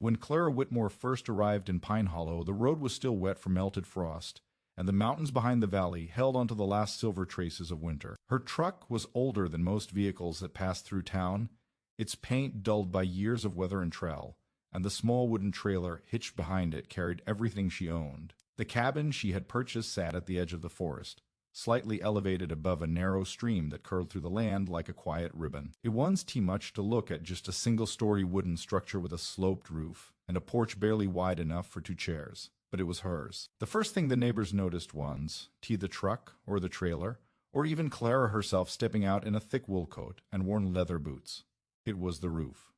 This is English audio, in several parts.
When Clara Whitmore first arrived in Pine Hollow, the road was still wet from melted frost, and the mountains behind the valley held onto the last silver traces of winter. Her truck was older than most vehicles that passed through town, its paint dulled by years of weather and trail, and the small wooden trailer hitched behind it carried everything she owned. The cabin she had purchased sat at the edge of the forest, slightly elevated above a narrow stream that curled through the land like a quiet ribbon. It was too much to look at just a single-story wooden structure with a sloped roof, and a porch barely wide enough for 2 chairs. But it was hers. The first thing the neighbors noticed was the truck or the trailer, or even Clara herself stepping out in a thick wool coat and worn leather boots. It was the roof.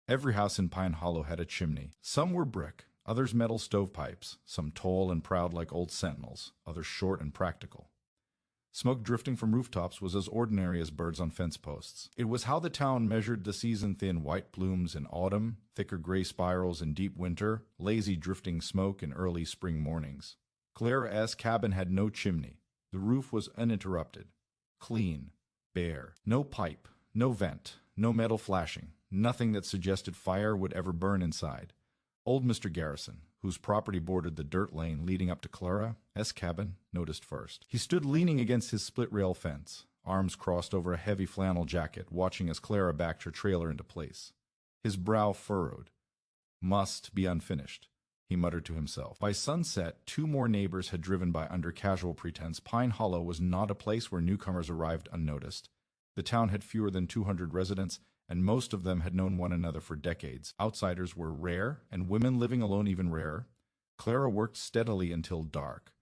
Every house in Pine Hollow had a chimney. Some were brick, others metal stovepipes, some tall and proud like old sentinels, others short and practical. Smoke drifting from rooftops was as ordinary as birds on fence posts. It was how the town measured the season-thin white plumes in autumn, thicker gray spirals in deep winter, lazy drifting smoke in early spring mornings. Clara's cabin had no chimney. The roof was uninterrupted, clean, bare. No pipe, no vent, no metal flashing, nothing that suggested fire would ever burn inside. Old Mr. Garrison, whose property bordered the dirt lane leading up to Clara's cabin, noticed first. He stood leaning against his split-rail fence, arms crossed over a heavy flannel jacket, watching as Clara backed her trailer into place. His brow furrowed. Must be unfinished, he muttered to himself. By sunset, 2 more neighbors had driven by under casual pretense. Pine Hollow was not a place where newcomers arrived unnoticed. The town had fewer than 200 residents, and most of them had known one another for decades. Outsiders were rare, and women living alone even rarer. Clara worked steadily until dark.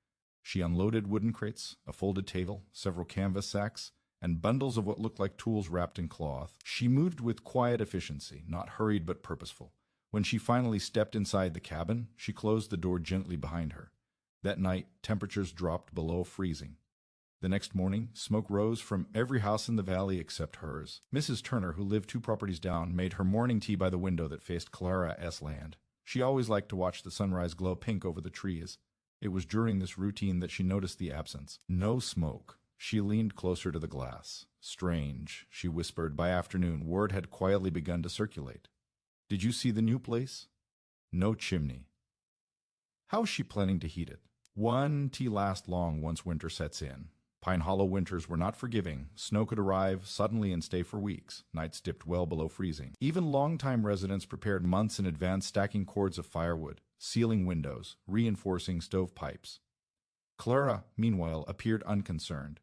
She unloaded wooden crates, a folded table, several canvas sacks, and bundles of what looked like tools wrapped in cloth. She moved with quiet efficiency, not hurried but purposeful. When she finally stepped inside the cabin, she closed the door gently behind her. That night, temperatures dropped below freezing. The next morning, smoke rose from every house in the valley except hers. Mrs. Turner, who lived 2 properties down, made her morning tea by the window that faced Clara's land. She always liked to watch the sunrise glow pink over the trees. It was during this routine that she noticed the absence. No smoke. She leaned closer to the glass. Strange, she whispered. By afternoon, word had quietly begun to circulate. Did you see the new place? No chimney. How is she planning to heat it? One tea lasts long once winter sets in. Pine Hollow winters were not forgiving. Snow could arrive suddenly and stay for weeks. Nights dipped well below freezing. Even long-time residents prepared months in advance, stacking cords of firewood, sealing windows, reinforcing stovepipes. Clara, meanwhile, appeared unconcerned.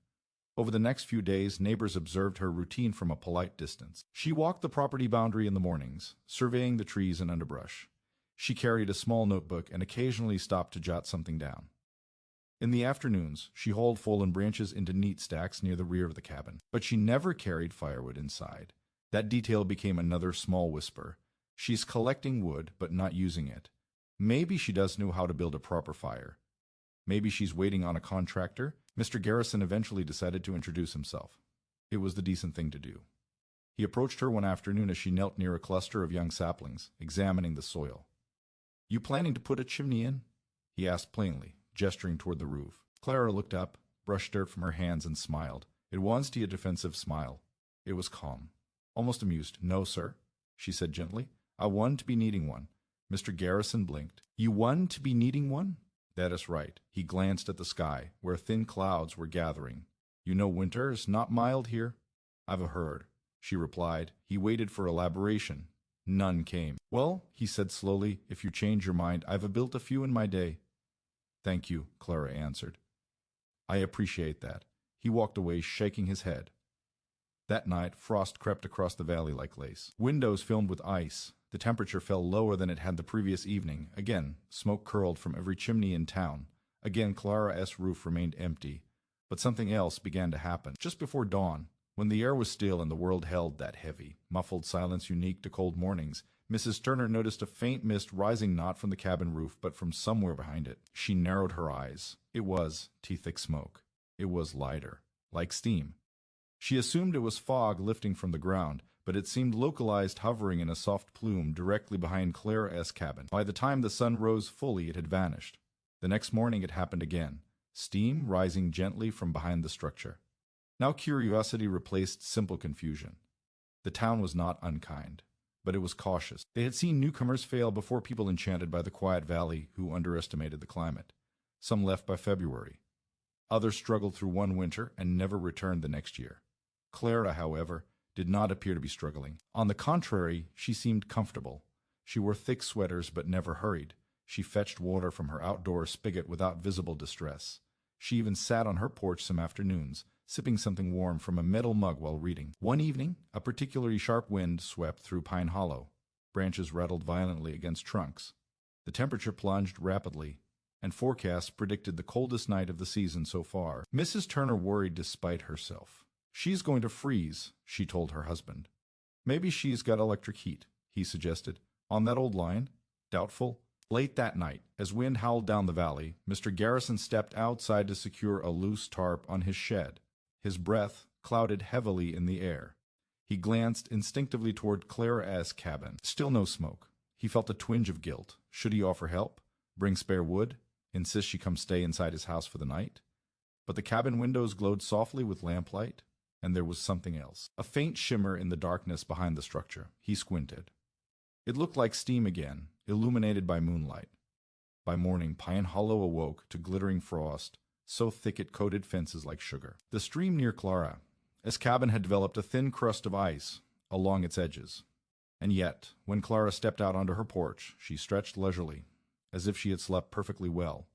Over the next few days, neighbors observed her routine from a polite distance. She walked the property boundary in the mornings, surveying the trees and underbrush. She carried a small notebook and occasionally stopped to jot something down. In the afternoons, she hauled fallen branches into neat stacks near the rear of the cabin. But she never carried firewood inside. That detail became another small whisper. She's collecting wood, but not using it. Maybe she does know how to build a proper fire. Maybe she's waiting on a contractor. Mr. Garrison eventually decided to introduce himself. It was the decent thing to do. He approached her one afternoon as she knelt near a cluster of young saplings, examining the soil. "You planning to put a chimney in?" he asked plainly, gesturing toward the roof. Clara looked up, brushed dirt from her hands, and smiled. It was a defensive smile. It was calm, almost amused. "No, sir," she said gently. "I want to be needing one." Mr. Garrison blinked. "You want to be needing one?" "That is right." He glanced at the sky, where thin clouds were gathering. "You know winter is not mild here?" "I've heard," she replied. He waited for elaboration. None came. "Well," he said slowly, "if you change your mind, I've built a few in my day." "Thank you," Clara answered. "I appreciate that." He walked away, shaking his head. That night, frost crept across the valley like lace. Windows filmed with ice. The temperature fell lower than it had the previous evening. Again, smoke curled from every chimney in town. Again, Clara's roof remained empty. But something else began to happen. Just before dawn, when the air was still and the world held that heavy, muffled silence unique to cold mornings, Mrs. Turner noticed a faint mist rising not from the cabin roof, but from somewhere behind it. She narrowed her eyes. It was tea-thick smoke. It was lighter, like steam. She assumed it was fog lifting from the ground, but it seemed localized, hovering in a soft plume directly behind Clara's cabin. By the time the sun rose fully, it had vanished. The next morning it happened again, steam rising gently from behind the structure. Now curiosity replaced simple confusion. The town was not unkind. but it was cautious. They had seen newcomers fail before people enchanted by the quiet valley who underestimated the climate. Some left by February. Others struggled through one winter and never returned the next year. Clara, however, did not appear to be struggling. On the contrary, she seemed comfortable. She wore thick sweaters but never hurried. She fetched water from her outdoor spigot without visible distress. She even sat on her porch some afternoons, sipping something warm from a metal mug while reading. One evening, a particularly sharp wind swept through Pine Hollow. Branches rattled violently against trunks. The temperature plunged rapidly, and forecasts predicted the coldest night of the season so far. Mrs. Turner worried despite herself. "She's going to freeze," she told her husband. "Maybe she's got electric heat," he suggested. "On that old line?" Doubtful. Late that night, as wind howled down the valley, Mr. Garrison stepped outside to secure a loose tarp on his shed. His breath clouded heavily in the air. He glanced instinctively toward Clara's cabin. Still no smoke. He felt a twinge of guilt. Should he offer help? Bring spare wood? Insist she come stay inside his house for the night? But the cabin windows glowed softly with lamplight, and there was something else. A faint shimmer in the darkness behind the structure. He squinted. It looked like steam again, illuminated by moonlight. By morning, Pine Hollow awoke to glittering frost, so thick it coated fences like sugar. The stream near Clara's cabin had developed a thin crust of ice along its edges. And yet, when Clara stepped out onto her porch, she stretched leisurely, as if she had slept perfectly well.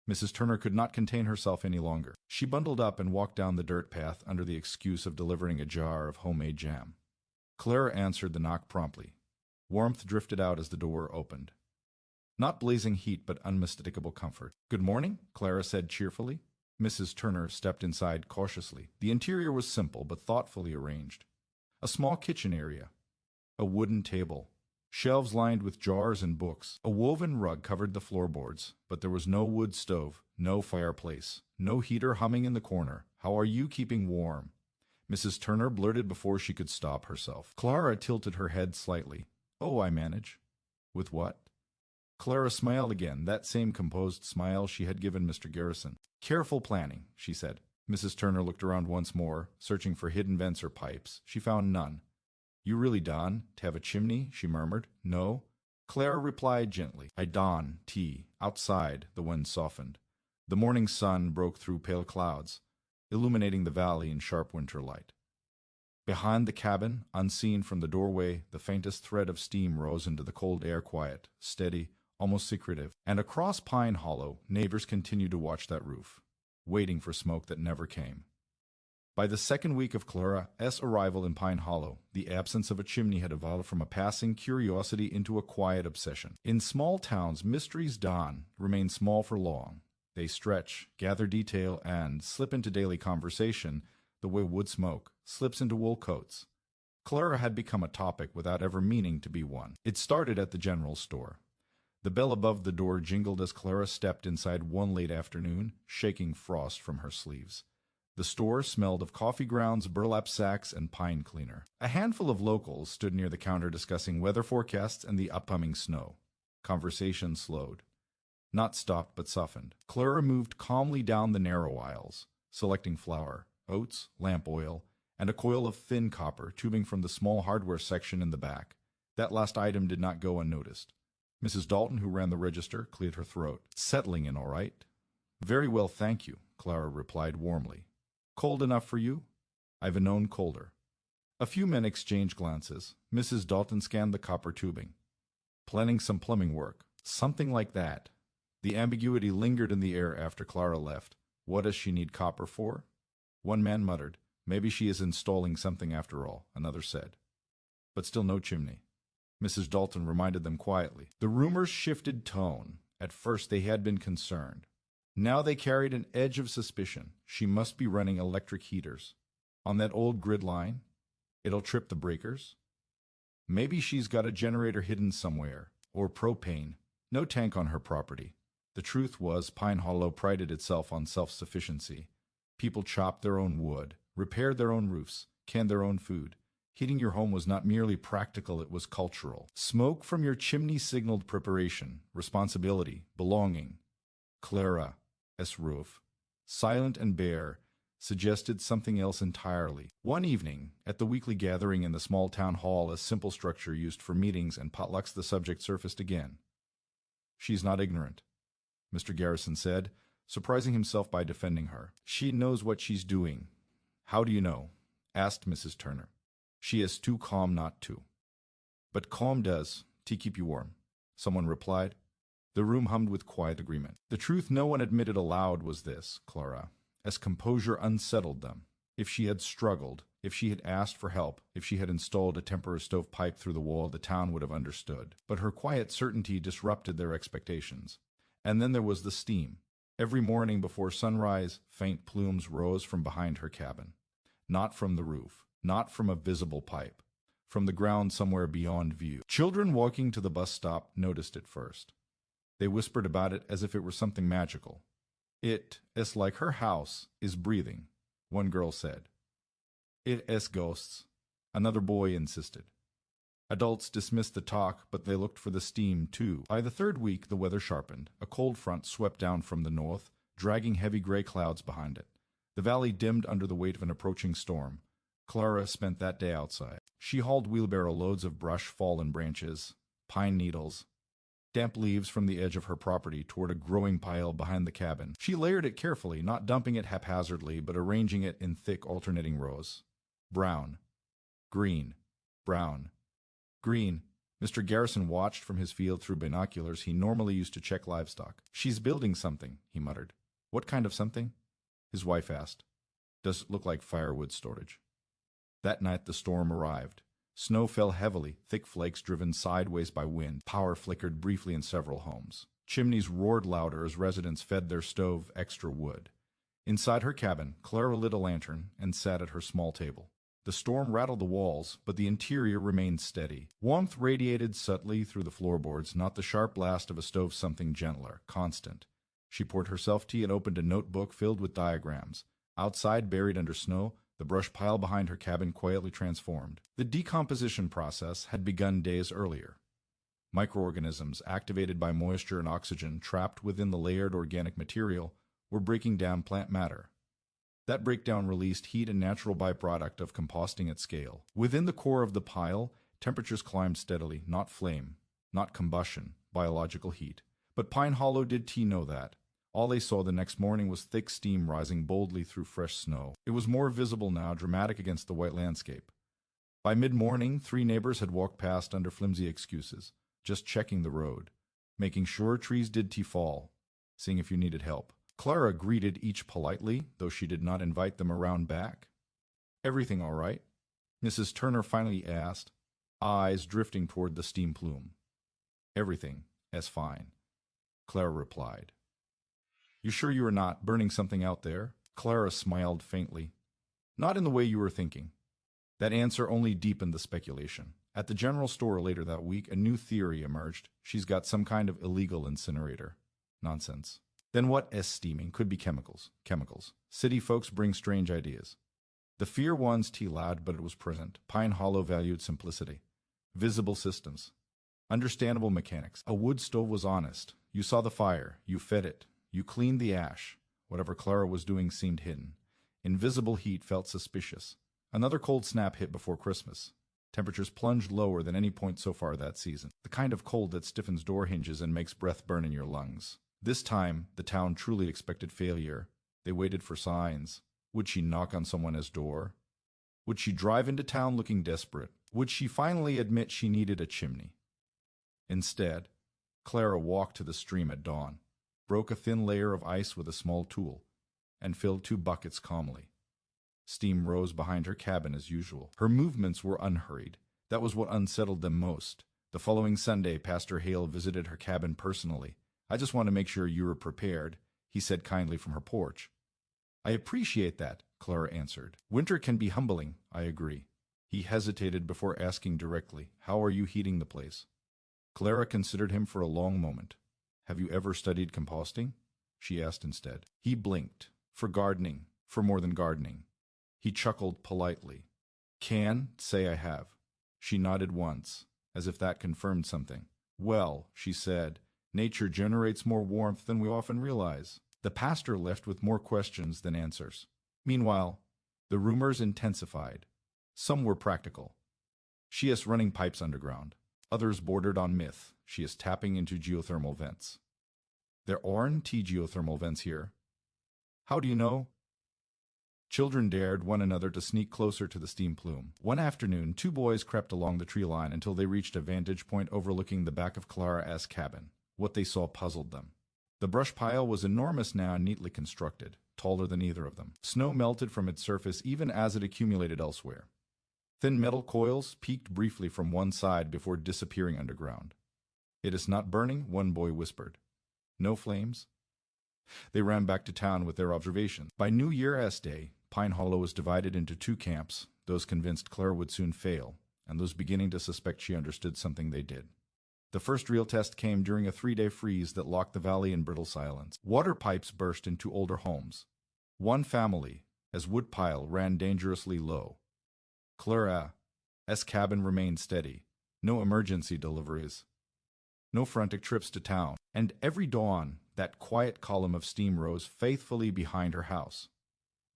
Mrs. Turner could not contain herself any longer. She bundled up and walked down the dirt path under the excuse of delivering a jar of homemade jam. Clara answered the knock promptly. Warmth drifted out as the door opened. Not blazing heat, but unmistakable comfort. "Good morning," Clara said cheerfully. Mrs. Turner stepped inside cautiously. The interior was simple, but thoughtfully arranged. A small kitchen area. A wooden table. Shelves lined with jars and books. A woven rug covered the floorboards, but there was no wood stove, no fireplace, no heater humming in the corner. "How are you keeping warm?" Mrs. Turner blurted before she could stop herself. Clara tilted her head slightly. "Oh, I manage." "With what?" Clara smiled again, that same composed smile she had given Mr. Garrison. "Careful planning," she said. Mrs. Turner looked around once more, searching for hidden vents or pipes. She found none. "You really don to have a chimney?" she murmured. "No." Clara replied gently. "I don tea. Outside." The wind softened. The morning sun broke through pale clouds, illuminating the valley in sharp winter light. Behind the cabin, unseen from the doorway, the faintest thread of steam rose into the cold air, quiet, steady, almost secretive. And across Pine Hollow, neighbors continued to watch that roof, waiting for smoke that never came. By the second week of Clara's arrival in Pine Hollow, the absence of a chimney had evolved from a passing curiosity into a quiet obsession. In small towns, mysteries remain small for long. They stretch, gather detail, and slip into daily conversation the way wood smoke slips into wool coats. Clara had become a topic without ever meaning to be one. It started at the general store. The bell above the door jingled as Clara stepped inside one late afternoon, shaking frost from her sleeves. The store smelled of coffee grounds, burlap sacks, and pine cleaner. A handful of locals stood near the counter discussing weather forecasts and the upcoming snow. Conversation slowed. Not stopped, but softened. Clara moved calmly down the narrow aisles, selecting flour, oats, lamp oil, and a coil of thin copper tubing from the small hardware section in the back. That last item did not go unnoticed. Mrs. Dalton, who ran the register, cleared her throat. "Settling in all right?" "Very well, thank you," Clara replied warmly. "Cold enough for you?" "I've known colder." A few men exchanged glances. Mrs. Dalton scanned the copper tubing. "Planning some plumbing work." "Something like that." The ambiguity lingered in the air after Clara left. "What does she need copper for?" One man muttered, "Maybe she is installing something after all," another said. But still no chimney. Mrs. Dalton reminded them quietly. The rumors shifted tone. At first they had been concerned. Now they carried an edge of suspicion. She must be running electric heaters. On that old grid line? It'll trip the breakers? Maybe she's got a generator hidden somewhere. Or propane. No tank on her property. The truth was, Pine Hollow prided itself on self-sufficiency. People chopped their own wood, repaired their own roofs, canned their own food. Heating your home was not merely practical, it was cultural. Smoke from your chimney signaled preparation, responsibility, belonging. Clara's roof, silent and bare, suggested something else entirely. One evening, at the weekly gathering in the small town hall, a simple structure used for meetings and potlucks, the subject surfaced again. "She's not ignorant," Mr. Garrison said, surprising himself by defending her. "She knows what she's doing." "How do you know?" asked Mrs. Turner. "She is too calm not to." "But calm does keep you warm," someone replied. The room hummed with quiet agreement. The truth no one admitted aloud was this, Clara, as composure unsettled them. If she had struggled, if she had asked for help, if she had installed a temporary stovepipe through the wall, the town would have understood. But her quiet certainty disrupted their expectations. And then there was the steam. Every morning before sunrise, faint plumes rose from behind her cabin. Not from the roof, not from a visible pipe, from the ground somewhere beyond view. Children walking to the bus stop noticed it first. They whispered about it as if it were something magical. "It is like her house is breathing," one girl said. "It is ghosts," another boy insisted. Adults dismissed the talk, but they looked for the steam, too. By the third week, the weather sharpened. A cold front swept down from the north, dragging heavy gray clouds behind it. The valley dimmed under the weight of an approaching storm. Clara spent that day outside. She hauled wheelbarrow loads of brush, fallen branches, pine needles, damp leaves from the edge of her property toward a growing pile behind the cabin. She layered it carefully, not dumping it haphazardly, but arranging it in thick alternating rows. Brown, green, brown, green. Mr. Garrison watched from his field through binoculars he normally used to check livestock. "She's building something," he muttered. "What kind of something?" his wife asked. "Does it look like firewood storage?" That night the storm arrived. Snow fell heavily, thick flakes driven sideways by wind. Power flickered briefly in several homes. Chimneys roared louder as residents fed their stove extra wood. Inside her cabin, Clara lit a lantern and sat at her small table. The storm rattled the walls, but the interior remained steady. Warmth radiated subtly through the floorboards, not the sharp blast of a stove, something gentler, constant. She poured herself tea and opened a notebook filled with diagrams. Outside, buried under snow, the brush pile behind her cabin quietly transformed. The decomposition process had begun days earlier. Microorganisms, activated by moisture and oxygen trapped within the layered organic material, were breaking down plant matter. That breakdown released heat, a natural byproduct of composting at scale. Within the core of the pile, temperatures climbed steadily, not flame, not combustion, biological heat. But Pine Hollow did know that. All they saw the next morning was thick steam rising boldly through fresh snow. It was more visible now, dramatic against the white landscape. By mid-morning, 3 neighbors had walked past under flimsy excuses, just checking the road, making sure trees did fall, seeing if you needed help. Clara greeted each politely, though she did not invite them around back. "Everything all right?" Mrs. Turner finally asked, eyes drifting toward the steam plume. "Everything as fine," Clara replied. "You sure you are not burning something out there?" Clara smiled faintly. "Not in the way you were thinking." That answer only deepened the speculation. At the general store later that week, a new theory emerged. She's got some kind of illegal incinerator. Nonsense. Then what is steaming? Could be chemicals. Chemicals. City folks bring strange ideas. The fear one's tea loud, but it was present. Pine Hollow valued simplicity. Visible systems. Understandable mechanics. A wood stove was honest. You saw the fire. You fed it. You cleaned the ash. Whatever Clara was doing seemed hidden. Invisible heat felt suspicious. Another cold snap hit before Christmas. Temperatures plunged lower than any point so far that season. The kind of cold that stiffens door hinges and makes breath burn in your lungs. This time, the town truly expected failure. They waited for signs. Would she knock on someone's door? Would she drive into town looking desperate? Would she finally admit she needed a chimney? Instead, Clara walked to the stream at dawn, broke a thin layer of ice with a small tool, and filled 2 buckets calmly. Steam rose behind her cabin as usual. Her movements were unhurried. That was what unsettled them most. The following Sunday, Pastor Hale visited her cabin personally. "I just want to make sure you were prepared," he said kindly from her porch. "I appreciate that," Clara answered. "Winter can be humbling, I agree." He hesitated before asking directly, "How are you heating the place?" Clara considered him for a long moment. "Have you ever studied composting?" she asked instead. He blinked. "For gardening, for more than gardening." He chuckled politely. "Can say I have." She nodded once, as if that confirmed something. "Well," she said, "nature generates more warmth than we often realize." The pastor left with more questions than answers. Meanwhile, the rumors intensified. Some were practical. She is running pipes underground. Others bordered on myth. She is tapping into geothermal vents. There aren't geothermal vents here. How do you know? Children dared one another to sneak closer to the steam plume. One afternoon, two boys crept along the tree line until they reached a vantage point overlooking the back of Clara's cabin. What they saw puzzled them. The brush pile was enormous now and neatly constructed, taller than either of them. Snow melted from its surface even as it accumulated elsewhere. Thin metal coils peeked briefly from one side before disappearing underground. "It is not burning," one boy whispered. "No flames?" They ran back to town with their observations. By New Year's Day, Pine Hollow was divided into two camps, those convinced Clara would soon fail, and those beginning to suspect she understood something they did. The first real test came during a 3-day freeze that locked the valley in brittle silence. Water pipes burst into older homes. One family, as wood pile, ran dangerously low. Clara's cabin remained steady. No emergency deliveries. No frantic trips to town. And every dawn, that quiet column of steam rose faithfully behind her house.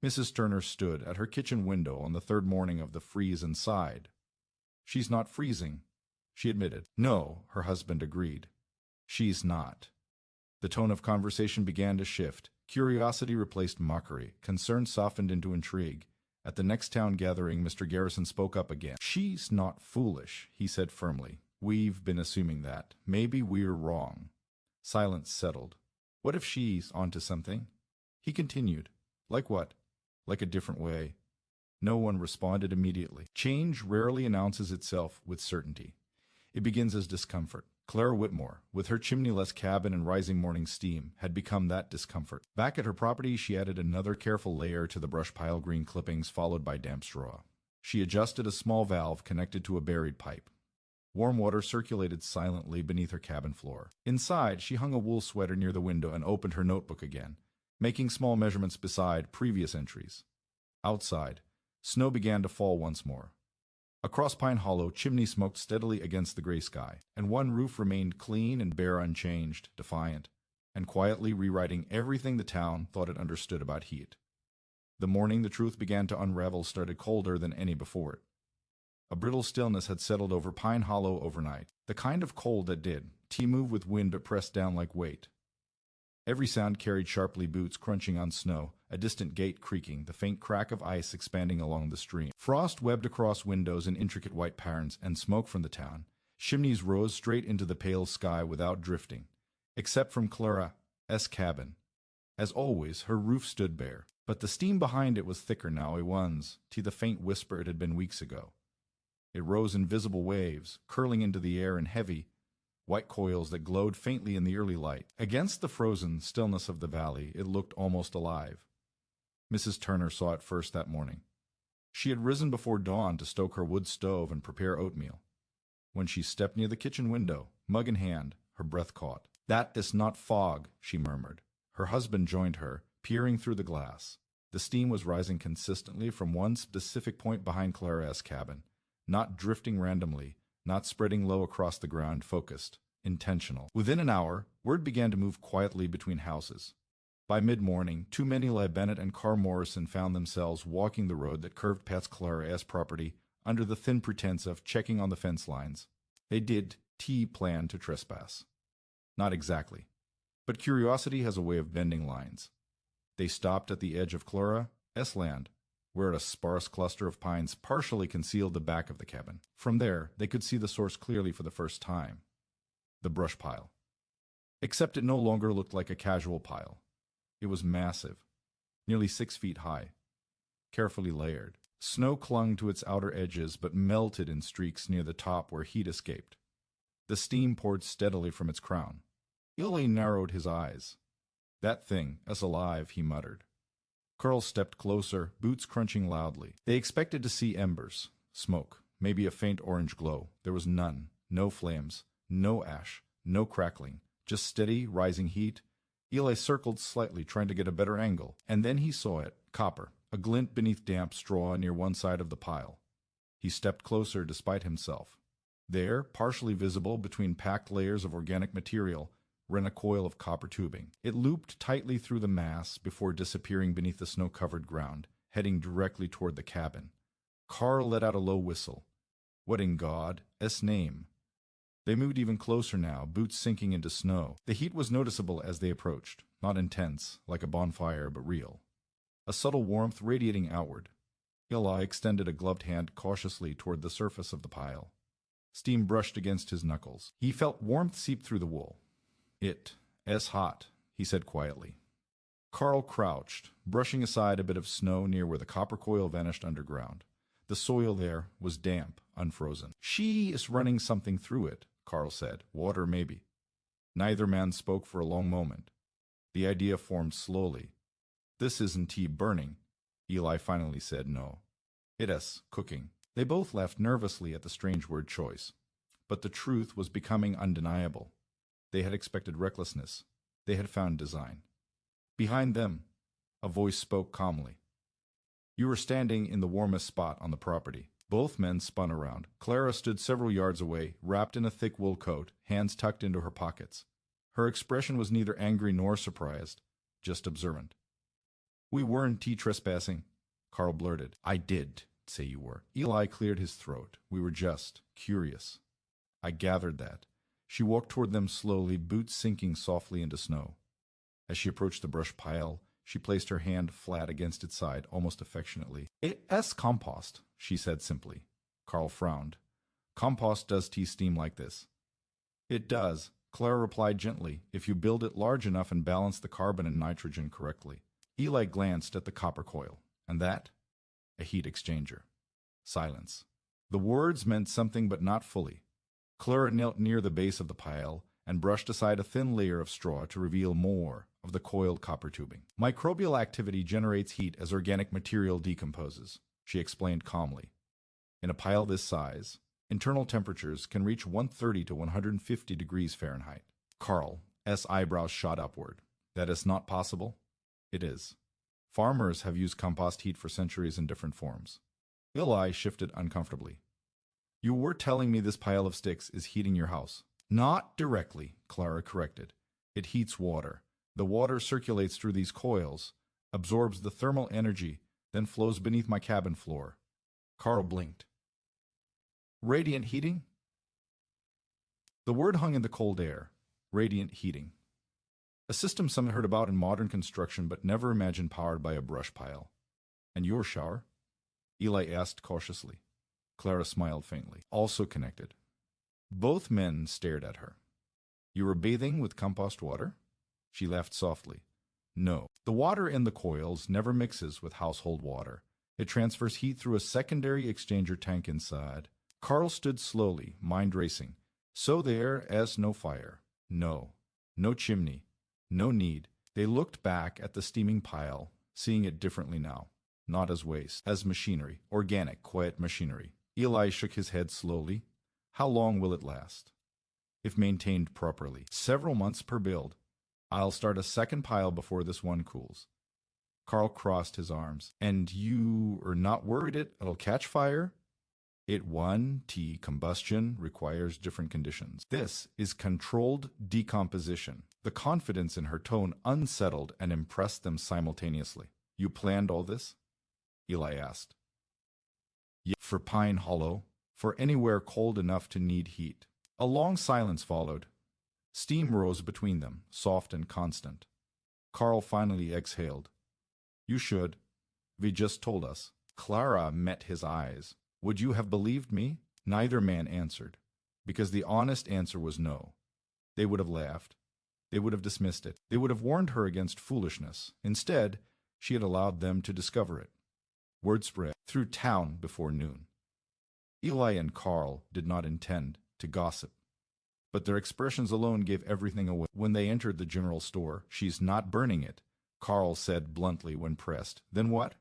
Mrs. Turner stood at her kitchen window on the third morning of the freeze and sighed. "She's not freezing," she admitted. "No," her husband agreed. "She's not." The tone of conversation began to shift. Curiosity replaced mockery. Concern softened into intrigue. At the next town gathering, Mr. Garrison spoke up again. "She's not foolish," he said firmly. "We've been assuming that. Maybe we're wrong." Silence settled. "What if she's onto something?" He continued. "Like what?" "Like a different way." No one responded immediately. Change rarely announces itself with certainty. It begins as discomfort. Clara Whitmore, with her chimneyless cabin and rising morning steam, had become that discomfort. Back at her property, she added another careful layer to the brush pile green clippings, followed by damp straw. She adjusted a small valve connected to a buried pipe. Warm water circulated silently beneath her cabin floor. Inside, she hung a wool sweater near the window and opened her notebook again, making small measurements beside previous entries. Outside, snow began to fall once more. Across Pine Hollow, Chimney smoked steadily against the gray sky, and one roof remained clean and bare, unchanged, defiant, and quietly rewriting everything the town thought it understood about heat. The morning the truth began to unravel started colder than any before it. A brittle stillness had settled over Pine Hollow overnight, the kind of cold that did move with wind but pressed down like weight. Every sound carried sharply, boots crunching on snow, a distant gate creaking, the faint crack of ice expanding along the stream. Frost webbed across windows in intricate white patterns, and smoke from the town. Chimneys rose straight into the pale sky without drifting, except from Clara's cabin. As always, her roof stood bare, but the steam behind it was thicker now, the faint whisper it had been weeks ago. It rose in visible waves, curling into the air in heavy, white coils that glowed faintly in the early light. Against the frozen stillness of the valley, it looked almost alive. Mrs. Turner saw it first that morning. She had risen before dawn to stoke her wood stove and prepare oatmeal. When she stepped near the kitchen window, mug in hand, her breath caught. "That is not fog," she murmured. Her husband joined her, peering through the glass. The steam was rising consistently from one specific point behind Clara's cabin, not drifting randomly, not spreading low across the ground, focused, intentional. Within an hour, word began to move quietly between houses. By mid-morning, two men, Eli Bennett and Carl Morrison, found themselves walking the road that curved past Clara's property under the thin pretense of checking on the fence lines. They did plan to trespass. Not exactly. But curiosity has a way of bending lines. They stopped at the edge of Clara's land, where a sparse cluster of pines partially concealed the back of the cabin. From there, they could see the source clearly for the first time. The brush pile. Except it no longer looked like a casual pile. It was massive, nearly 6 feet high, carefully layered. Snow clung to its outer edges but melted in streaks near the top where heat escaped. The steam poured steadily from its crown. Eli narrowed his eyes. "That thing is alive," he muttered. Carl stepped closer, boots crunching loudly. They expected to see embers, smoke, maybe a faint orange glow. There was none. No flames, no ash, no crackling, just steady, rising heat. Eli circled slightly, trying to get a better angle, and then he saw it, copper, a glint beneath damp straw near one side of the pile. He stepped closer despite himself. There, partially visible between packed layers of organic material, ran a coil of copper tubing. It looped tightly through the mass before disappearing beneath the snow-covered ground, heading directly toward the cabin. Carl let out a low whistle. What in God's name? They moved even closer now, boots sinking into snow. The heat was noticeable as they approached, not intense, like a bonfire, but real. A subtle warmth radiating outward. Eli extended a gloved hand cautiously toward the surface of the pile. Steam brushed against his knuckles. He felt warmth seep through the wool. "It's hot," he said quietly. Carl crouched, brushing aside a bit of snow near where the copper coil vanished underground. The soil there was damp, unfrozen. "She is running something through it," Carl said. "Water, maybe." Neither man spoke for a long moment. The idea formed slowly. "This isn't tea burning," Eli finally said. "No. It is cooking." They both laughed nervously at the strange word choice. But the truth was becoming undeniable. They had expected recklessness. They had found design. Behind them, a voice spoke calmly. "You were standing in the warmest spot on the property." Both men spun around. Clara stood several yards away, wrapped in a thick wool coat, hands tucked into her pockets. Her expression was neither angry nor surprised, just observant. "We weren't tea trespassing," Carl blurted. "I did say you were." Eli cleared his throat. "We were just curious." "I gathered that." She walked toward them slowly, boots sinking softly into snow. As she approached the brush pile, she placed her hand flat against its side, almost affectionately. "It's compost," she said simply. Carl frowned. "Compost does tea steam like this." "It does," Clara replied gently, "if you build it large enough and balance the carbon and nitrogen correctly." Eli glanced at the copper coil. "And that?" "A heat exchanger." Silence. The words meant something, but not fully. Clara knelt near the base of the pile and brushed aside a thin layer of straw to reveal more of the coiled copper tubing. "Microbial activity generates heat as organic material decomposes," she explained calmly. "In a pile this size, internal temperatures can reach 130 to 150 degrees Fahrenheit." Carl's eyebrows shot upward. "That is not possible?" "It is. Farmers have used compost heat for centuries in different forms." Eli shifted uncomfortably. "You were telling me this pile of sticks is heating your house." "Not directly," Clara corrected. "It heats water. The water circulates through these coils, absorbs the thermal energy, then flows beneath my cabin floor." Carl blinked. "Radiant heating?" The word hung in the cold air. Radiant heating. A system some heard about in modern construction but never imagined powered by a brush pile. "And your shower?" Eli asked cautiously. Clara smiled faintly. "Also connected." Both men stared at her. "You were bathing with compost water?" She laughed softly. "No. The water in the coils never mixes with household water. It transfers heat through a secondary exchanger tank inside." Carl stood slowly, mind racing. "So there's no fire. No chimney. No need." They looked back at the steaming pile, seeing it differently now. Not as waste, as machinery, organic, quiet machinery. Eli shook his head slowly. "How long will it last?" "If maintained properly. Several months per build. I'll start a second pile before this one cools." Carl crossed his arms. "And you are not worried it'll catch fire?" "It won. Tea combustion requires different conditions. This is controlled decomposition." The confidence in her tone unsettled and impressed them simultaneously. "You planned all this?" Eli asked. "Yeah, for Pine Hollow, for anywhere cold enough to need heat." A long silence followed. Steam rose between them, soft and constant. Carl finally exhaled. "You should. Vi just told us." Clara met his eyes. "Would you have believed me?" Neither man answered, because the honest answer was no. They would have laughed. They would have dismissed it. They would have warned her against foolishness. Instead, she had allowed them to discover it. Word spread through town before noon. Eli and Carl did not intend to gossip, but their expressions alone gave everything away. When they entered the general store, "She's not burning it," Carl said bluntly when pressed. "Then what?"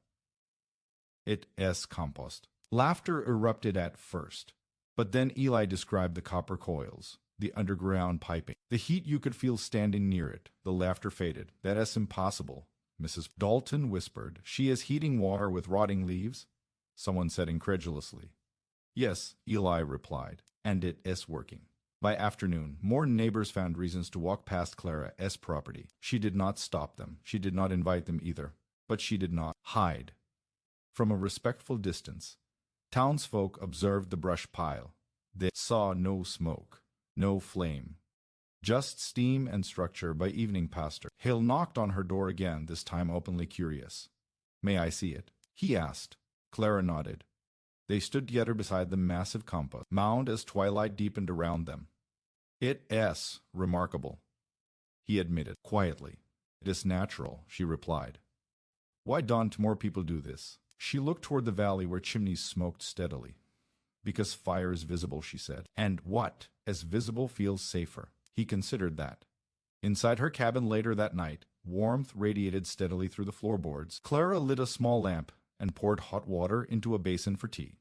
"It's compost." Laughter erupted at first, but then Eli described the copper coils, the underground piping, the heat you could feel standing near it. The laughter faded. "That is impossible," Mrs. Dalton whispered. "She is heating water with rotting leaves?" Someone said incredulously. "Yes," Eli replied, "and it is working." By afternoon, more neighbors found reasons to walk past Clara's property. She did not stop them. She did not invite them either. But she did not hide. From a respectful distance, townsfolk observed the brush pile. They saw no smoke, no flame, just steam and structure. By evening, Pastor Hale knocked on her door again, this time openly curious. "May I see it?" he asked. Clara nodded. They stood together beside the massive compost mound as twilight deepened around them. "It's remarkable," he admitted quietly. "It is natural," she replied. "Why don't more people do this?" She looked toward the valley where chimneys smoked steadily. "Because fire is visible," she said. "And what is visible feels safer." He considered that. Inside her cabin later that night, warmth radiated steadily through the floorboards. Clara lit a small lamp and poured hot water into a basin for tea.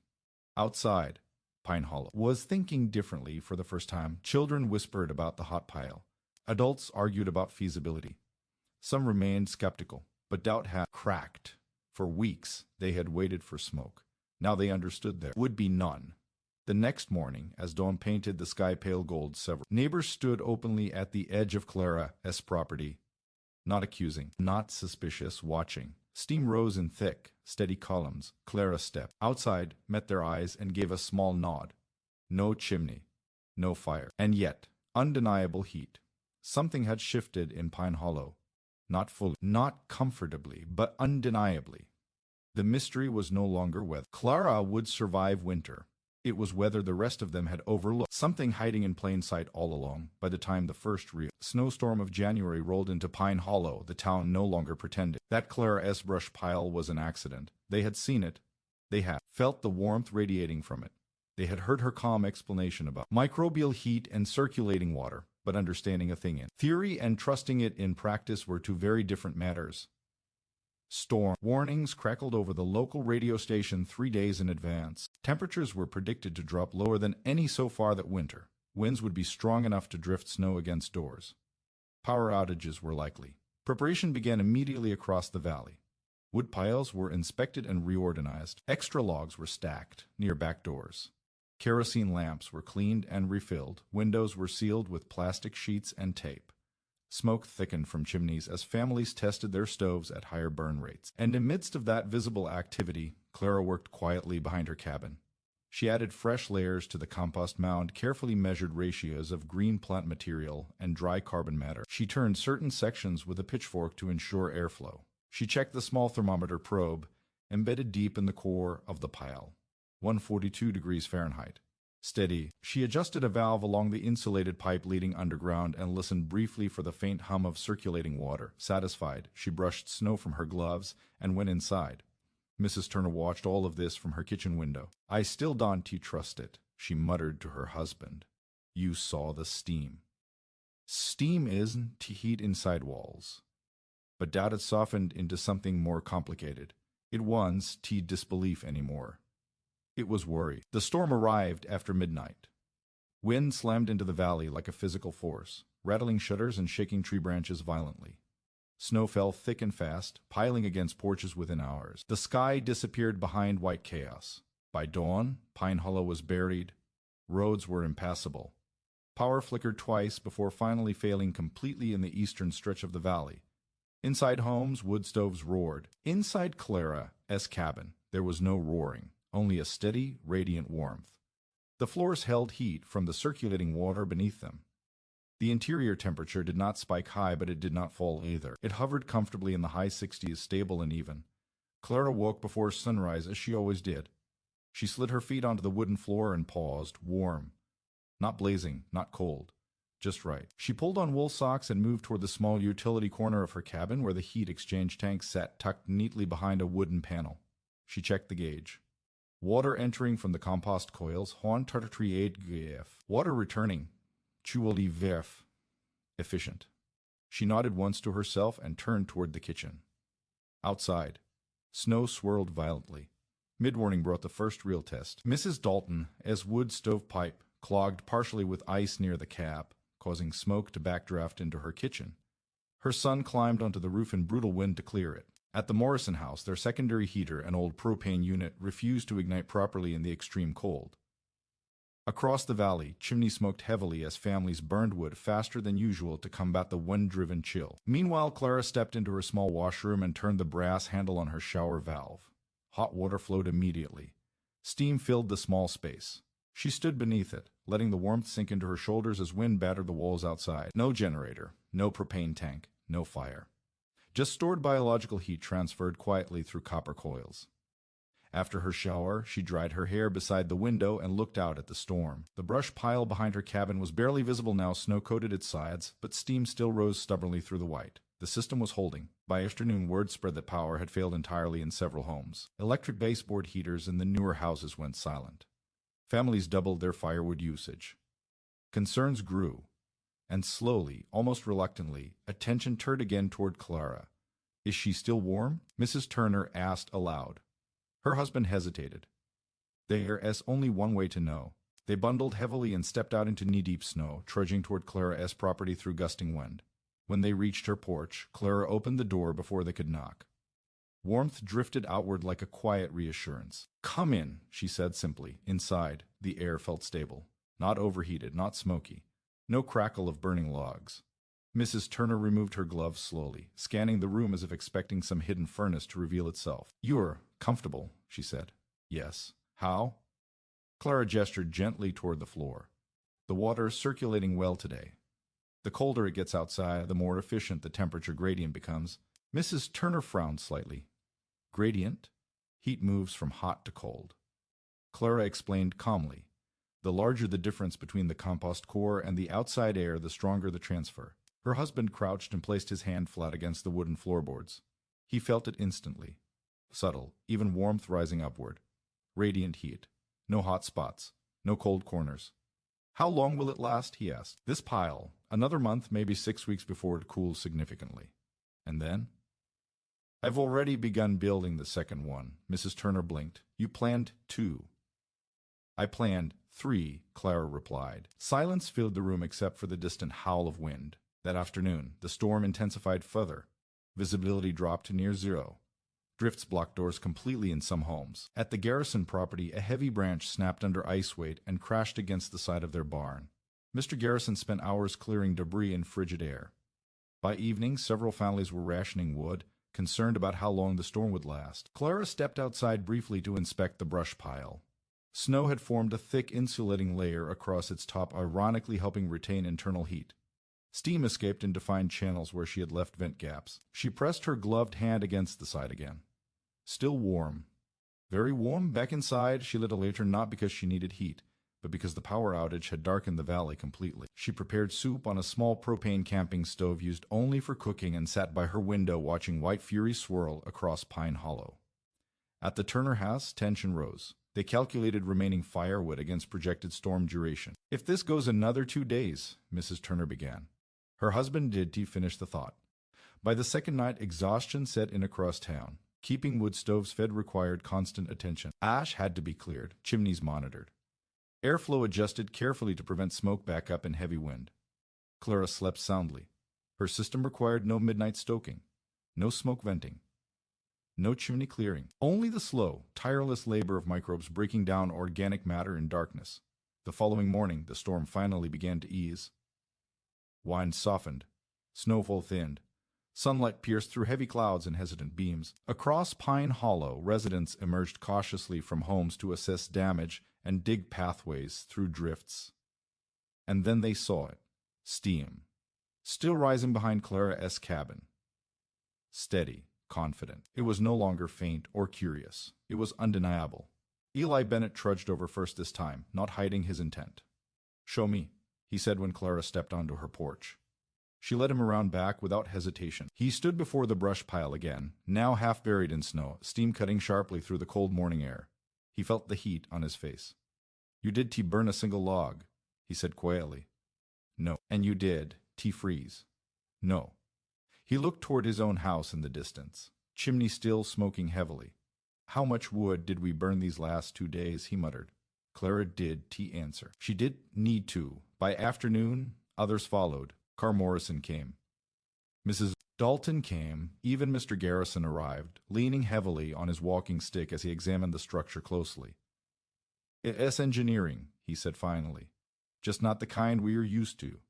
Outside, Pine Hollow was thinking differently for the first time. Children whispered about the hot pile. Adults argued about feasibility. Some remained skeptical, but doubt had cracked. For weeks, they had waited for smoke. Now they understood there would be none. The next morning, as dawn painted the sky pale gold, several neighbors stood openly at the edge of Clara's property. Not accusing, not suspicious, watching. Steam rose in thick, steady columns. Clara stepped outside, met their eyes, and gave a small nod. No chimney, no fire, and yet undeniable heat. Something had shifted in Pine Hollow. Not fully, not comfortably, but undeniably. The mystery was no longer whether Clara would survive winter. It was whether the rest of them had overlooked something hiding in plain sight all along. By the time the first real snowstorm of January rolled into Pine Hollow, the town no longer pretended that Clara's brush pile was an accident. They had seen it. They had felt the warmth radiating from it. They had heard her calm explanation about microbial heat and circulating water, but understanding a thing in theory and trusting it in practice were two very different matters. Storm warnings crackled over the local radio station 3 days in advance. Temperatures were predicted to drop lower than any so far that winter. Winds would be strong enough to drift snow against doors. Power outages were likely. Preparation began immediately across the valley. Wood piles were inspected and reorganized. Extra logs were stacked near back doors. Kerosene lamps were cleaned and refilled. Windows were sealed with plastic sheets and tape. Smoke thickened from chimneys as families tested their stoves at higher burn rates. And in the midst of that visible activity, Clara worked quietly behind her cabin. She added fresh layers to the compost mound, carefully measured ratios of green plant material and dry carbon matter. She turned certain sections with a pitchfork to ensure airflow. She checked the small thermometer probe, embedded deep in the core of the pile. 142 degrees Fahrenheit. Steady. She adjusted a valve along the insulated pipe leading underground and listened briefly for the faint hum of circulating water. Satisfied, she brushed snow from her gloves and went inside. Mrs. Turner watched all of this from her kitchen window. "I still don't trust it," she muttered to her husband. "You saw the steam." Steam isn't to heat inside walls. But doubt had softened into something more complicated. It wasn't disbelief anymore. It was worry. The storm arrived after midnight. Wind slammed into the valley like a physical force, rattling shutters and shaking tree branches violently. Snow fell thick and fast, piling against porches within hours. The sky disappeared behind white chaos. By dawn, Pine Hollow was buried. Roads were impassable. Power flickered twice before finally failing completely in the eastern stretch of the valley. Inside homes, wood stoves roared. Inside Clara's cabin, there was no roaring. Only a steady, radiant warmth. The floors held heat from the circulating water beneath them. The interior temperature did not spike high, but it did not fall either. It hovered comfortably in the high 60s, stable and even. Clara woke before sunrise, as she always did. She slid her feet onto the wooden floor and paused, warm. Not blazing, not cold. Just right. She pulled on wool socks and moved toward the small utility corner of her cabin where the heat exchange tank sat tucked neatly behind a wooden panel. She checked the gauge. Water entering from the compost coils, 138 gf. Water returning, 2 vf. Efficient. She nodded once to herself and turned toward the kitchen. Outside, snow swirled violently. Mid-morning brought the first real test. Mrs. Dalton, as wood stovepipe, clogged partially with ice near the cap, causing smoke to backdraft into her kitchen. Her son climbed onto the roof in brutal wind to clear it. At the Morrison house, their secondary heater, an old propane unit, refused to ignite properly in the extreme cold. Across the valley, chimney smoked heavily as families burned wood faster than usual to combat the wind-driven chill. Meanwhile, Clara stepped into her small washroom and turned the brass handle on her shower valve. Hot water flowed immediately. Steam filled the small space. She stood beneath it, letting the warmth sink into her shoulders as wind battered the walls outside. No generator, no propane tank, no fire. Just stored biological heat transferred quietly through copper coils. After her shower, she dried her hair beside the window and looked out at the storm. The brush pile behind her cabin was barely visible now, snow-coated its sides, but steam still rose stubbornly through the white. The system was holding. By afternoon, word spread that power had failed entirely in several homes. Electric baseboard heaters in the newer houses went silent. Families doubled their firewood usage. Concerns grew, and slowly, almost reluctantly, attention turned again toward Clara. "Is she still warm?" Mrs. Turner asked aloud. Her husband hesitated. There's only one way to know. They bundled heavily and stepped out into knee-deep snow, trudging toward Clara's property through gusting wind. When they reached her porch, Clara opened the door before they could knock. Warmth drifted outward like a quiet reassurance. "Come in," she said simply. Inside, the air felt stable. Not overheated, not smoky. No crackle of burning logs. Mrs. Turner removed her gloves slowly, scanning the room as if expecting some hidden furnace to reveal itself. "You're comfortable," she said. "Yes. How?" Clara gestured gently toward the floor. "The water is circulating well today. The colder it gets outside, the more efficient the temperature gradient becomes." Mrs. Turner frowned slightly. "Gradient?" "Heat moves from hot to cold." Clara explained calmly. "The larger the difference between the compost core and the outside air, the stronger the transfer." Her husband crouched and placed his hand flat against the wooden floorboards. He felt it instantly. Subtle, even warmth rising upward. Radiant heat. No hot spots. No cold corners. "How long will it last?" he asked. "This pile. Another month, maybe 6 weeks before it cools significantly. And then?" "I've already begun building the second one." Mrs. Turner blinked. "You planned 2. "I planned 3, Clara replied. Silence filled the room except for the distant howl of wind. That afternoon, the storm intensified further. Visibility dropped to near zero. Drifts blocked doors completely in some homes. At the Garrison property, a heavy branch snapped under ice weight and crashed against the side of their barn. Mr. Garrison spent hours clearing debris in frigid air. By evening, several families were rationing wood, concerned about how long the storm would last. Clara stepped outside briefly to inspect the brush pile. Snow had formed a thick insulating layer across its top, ironically helping retain internal heat. Steam escaped in defined channels where she had left vent gaps. She pressed her gloved hand against the side again. Still warm. Very warm. Back inside, she lit a lantern not because she needed heat, but because the power outage had darkened the valley completely. She prepared soup on a small propane camping stove used only for cooking and sat by her window watching white fury swirl across Pine Hollow. At the Turner house, tension rose. They calculated remaining firewood against projected storm duration. "If this goes another 2 days," Mrs. Turner began. Her husband did finish the thought. By the second night, exhaustion set in across town. Keeping wood stoves fed required constant attention. Ash had to be cleared, chimneys monitored. Airflow adjusted carefully to prevent smoke backup in heavy wind. Clara slept soundly. Her system required no midnight stoking, no smoke venting, no chimney clearing. Only the slow, tireless labor of microbes breaking down organic matter in darkness. The following morning, the storm finally began to ease. Wind softened. Snowfall thinned. Sunlight pierced through heavy clouds and hesitant beams. Across Pine Hollow, residents emerged cautiously from homes to assess damage and dig pathways through drifts. And then they saw it. Steam. Still rising behind Clara's cabin. Steady, confident. It was no longer faint or curious. It was undeniable. Eli Bennett trudged over first this time, not hiding his intent. "Show me," he said when Clara stepped onto her porch. She led him around back without hesitation. He stood before the brush pile again, now half buried in snow, steam cutting sharply through the cold morning air. He felt the heat on his face. "You did burn a single log," he said quietly. "No." "And you did freeze?" "No." He looked toward his own house in the distance, chimney still smoking heavily. "How much wood did we burn these last 2 days?" he muttered. Clara did answer. She did need to. By afternoon, others followed. Carr Morrison came. Mrs. Dalton came. Even Mr. Garrison arrived, leaning heavily on his walking stick as he examined the structure closely. "It's engineering," he said finally. "Just not the kind we are used to."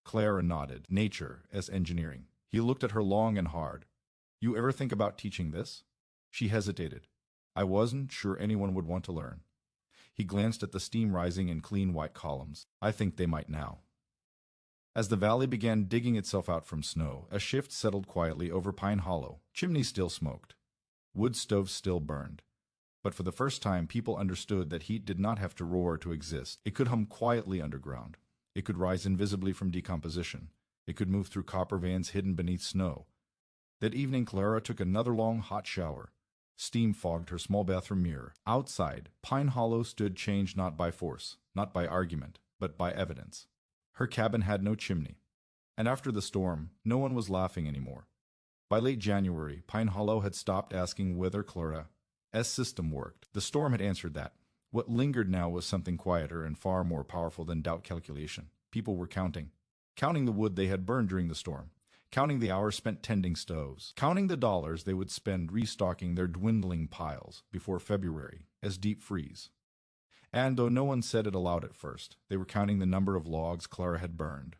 Clara nodded. "Nature as engineering." He looked at her long and hard. "You ever think about teaching this?" She hesitated. I wasn't sure anyone would want to learn. He glanced at the steam rising in clean white columns. I think they might now. As the valley began digging itself out from snow, a shift settled quietly over Pine Hollow. Chimney still smoked. Wood stoves still burned. But for the first time, people understood that heat did not have to roar to exist. It could hum quietly underground. It could rise invisibly from decomposition. It could move through copper veins hidden beneath snow. That evening, Clara took another long, hot shower. Steam fogged her small bathroom mirror. Outside, Pine Hollow stood changed not by force, not by argument, but by evidence. Her cabin had no chimney. And after the storm, no one was laughing anymore. By late January, Pine Hollow had stopped asking whether Clara's system worked. The storm had answered that. What lingered now was something quieter and far more powerful than doubt calculation. People were counting. Counting the wood they had burned during the storm. Counting the hours spent tending stoves. Counting the dollars they would spend restocking their dwindling piles before February, as deep freeze. And though no one said it aloud at first, they were counting the number of logs Clara had burned.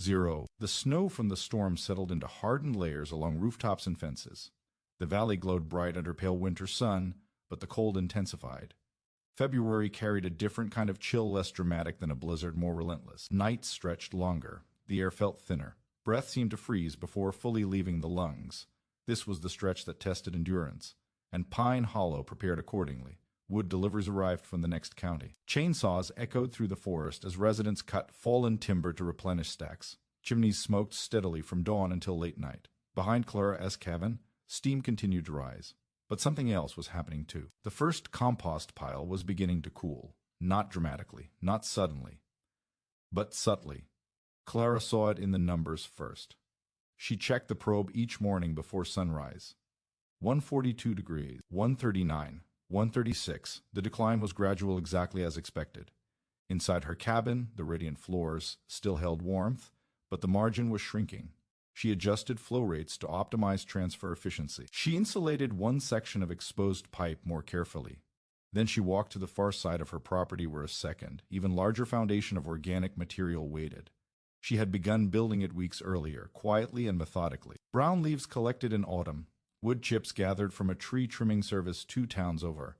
0. The snow from the storm settled into hardened layers along rooftops and fences. The valley glowed bright under pale winter sun, but the cold intensified. February carried a different kind of chill, less dramatic than a blizzard, more relentless. Nights stretched longer. The air felt thinner. Breath seemed to freeze before fully leaving the lungs. This was the stretch that tested endurance, and Pine Hollow prepared accordingly. Wood deliveries arrived from the next county. Chainsaws echoed through the forest as residents cut fallen timber to replenish stacks. Chimneys smoked steadily from dawn until late night. Behind Clara's cabin, steam continued to rise. But something else was happening too. The first compost pile was beginning to cool. Not dramatically, not suddenly, but subtly. Clara saw it in the numbers first. She checked the probe each morning before sunrise. 142 degrees, 139, 136. The decline was gradual, exactly as expected. Inside her cabin, the radiant floors still held warmth, but the margin was shrinking. She adjusted flow rates to optimize transfer efficiency. She insulated one section of exposed pipe more carefully. Then she walked to the far side of her property where a second, even larger foundation of organic material waited. She had begun building it weeks earlier, quietly and methodically. Brown leaves collected in autumn, wood chips gathered from a tree trimming service 2 towns over,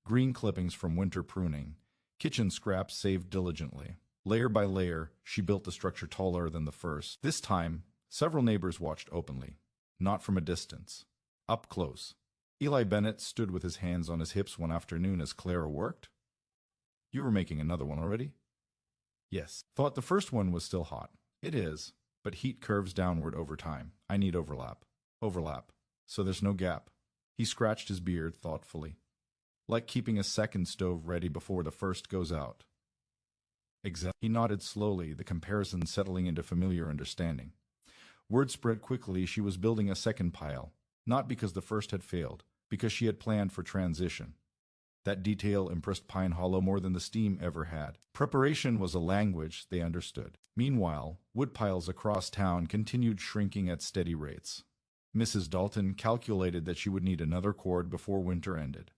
green clippings from winter pruning, kitchen scraps saved diligently. Layer by layer, she built the structure taller than the first. This time, several neighbors watched openly, not from a distance, up close. Eli Bennett stood with his hands on his hips one afternoon as Clara worked. "You were making another one already?" "Yes. Thought the first one was still hot." "It is, but heat curves downward over time. I need overlap." "Overlap. So there's no gap." He scratched his beard thoughtfully. "Like keeping a second stove ready before the first goes out." Exactly. He nodded slowly, the comparison settling into familiar understanding. Word spread quickly she was building a second pile, not because the first had failed, because she had planned for transition. That detail impressed Pine Hollow more than the steam ever had. Preparation was a language they understood. Meanwhile, woodpiles across town continued shrinking at steady rates. Mrs. Dalton calculated that she would need another cord before winter ended.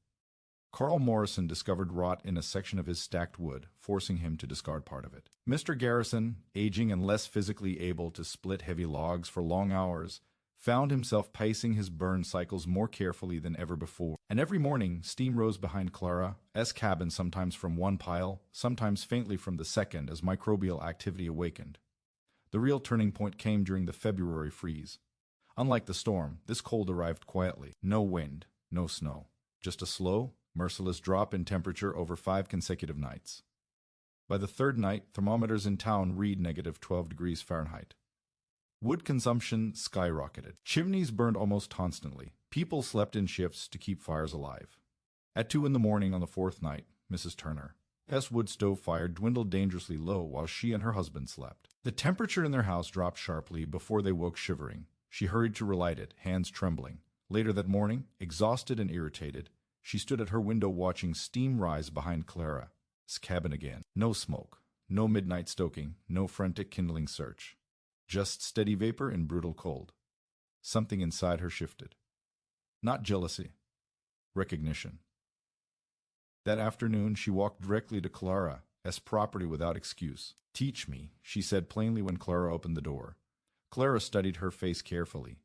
Carl Morrison discovered rot in a section of his stacked wood, forcing him to discard part of it. Mr. Garrison, aging and less physically able to split heavy logs for long hours, found himself pacing his burn cycles more carefully than ever before. And every morning, steam rose behind Clara's cabin, sometimes from one pile, sometimes faintly from the second, as microbial activity awakened. The real turning point came during the February freeze. Unlike the storm, this cold arrived quietly. No wind, no snow. Just a slow, merciless drop in temperature over 5 consecutive nights. By the third night, thermometers in town read -12 degrees Fahrenheit. Wood consumption skyrocketed. Chimneys burned almost constantly. People slept in shifts to keep fires alive. At 2 a.m. on the 4th night, Mrs. Turner's wood stove fire dwindled dangerously low while she and her husband slept. The temperature in their house dropped sharply before they woke shivering. She hurried to relight it, hands trembling. Later that morning, exhausted and irritated, she stood at her window watching steam rise behind Clara's cabin again. No smoke, no midnight stoking, no frantic kindling search. Just steady vapor and brutal cold. Something inside her shifted. Not jealousy. Recognition. That afternoon, she walked directly to Clara's property without excuse. "Teach me," she said plainly when Clara opened the door. Clara studied her face carefully.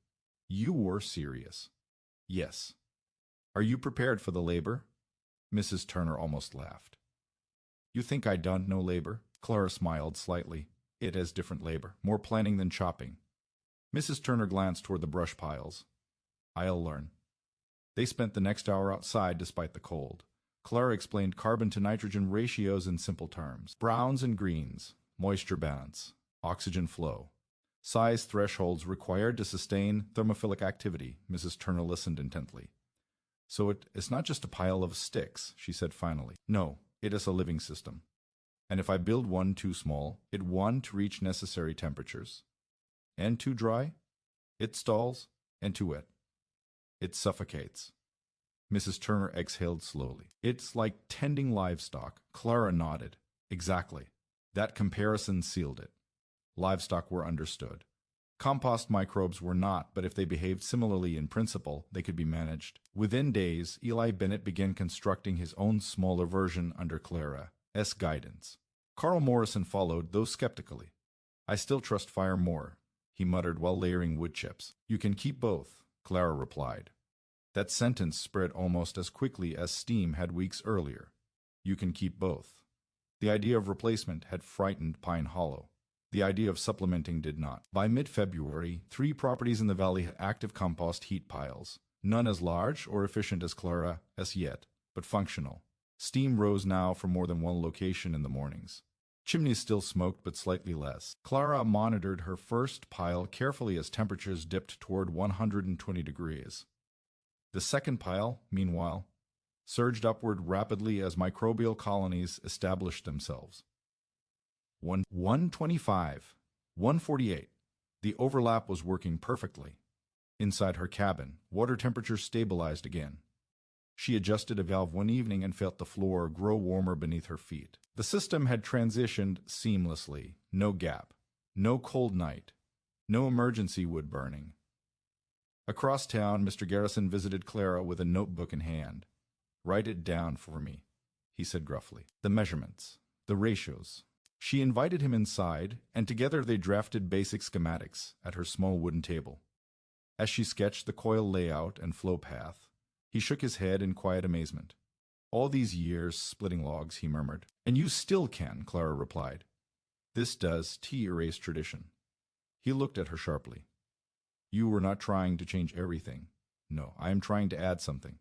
"You were serious." "Yes." Are you prepared for the labor? Mrs. Turner almost laughed. You think I don't know labor? Clara smiled slightly. It has different labor, more planning than chopping. Mrs. Turner glanced toward the brush piles. I'll learn. They spent the next hour outside despite the cold. Clara explained carbon to nitrogen ratios in simple terms. Browns and greens, moisture balance, oxygen flow. Size thresholds required to sustain thermophilic activity. Mrs. Turner listened intently. So it's not just a pile of sticks, she said finally. No, it is a living system. And if I build one too small, it one to reach necessary temperatures. And too dry, it stalls, and too wet. It suffocates. Mrs. Turner exhaled slowly. It's like tending livestock. Clara nodded. Exactly. That comparison sealed it. Livestock were understood. Compost microbes were not, but if they behaved similarly in principle, they could be managed. Within days, Eli Bennett began constructing his own smaller version under Clara's guidance. Carl Morrison followed, though skeptically. I still trust fire more, he muttered while layering wood chips. You can keep both, Clara replied. That sentence spread almost as quickly as steam had weeks earlier. You can keep both. The idea of replacement had frightened Pine Hollow. The idea of supplementing did not. By mid-February, 3 properties in the valley had active compost heat piles, none as large or efficient as Clara as yet, but functional. Steam rose now from more than one location in the mornings. Chimney still smoked, but slightly less. Clara monitored her first pile carefully as temperatures dipped toward 120 degrees. The second pile, meanwhile, surged upward rapidly as microbial colonies established themselves. 125, 148. The overlap was working perfectly. Inside her cabin, water temperature stabilized again. She adjusted a valve one evening and felt the floor grow warmer beneath her feet. The system had transitioned seamlessly. No gap. No cold night. No emergency wood burning. Across town, Mr. Garrison visited Clara with a notebook in hand. Write it down for me, he said gruffly. The measurements. The ratios. She invited him inside, and together they drafted basic schematics at her small wooden table. As she sketched the coil layout and flow path, he shook his head in quiet amazement. All these years splitting logs, he murmured. And you still can, Clara replied. This does erase tradition. He looked at her sharply. You were not trying to change everything. No, I am trying to add something.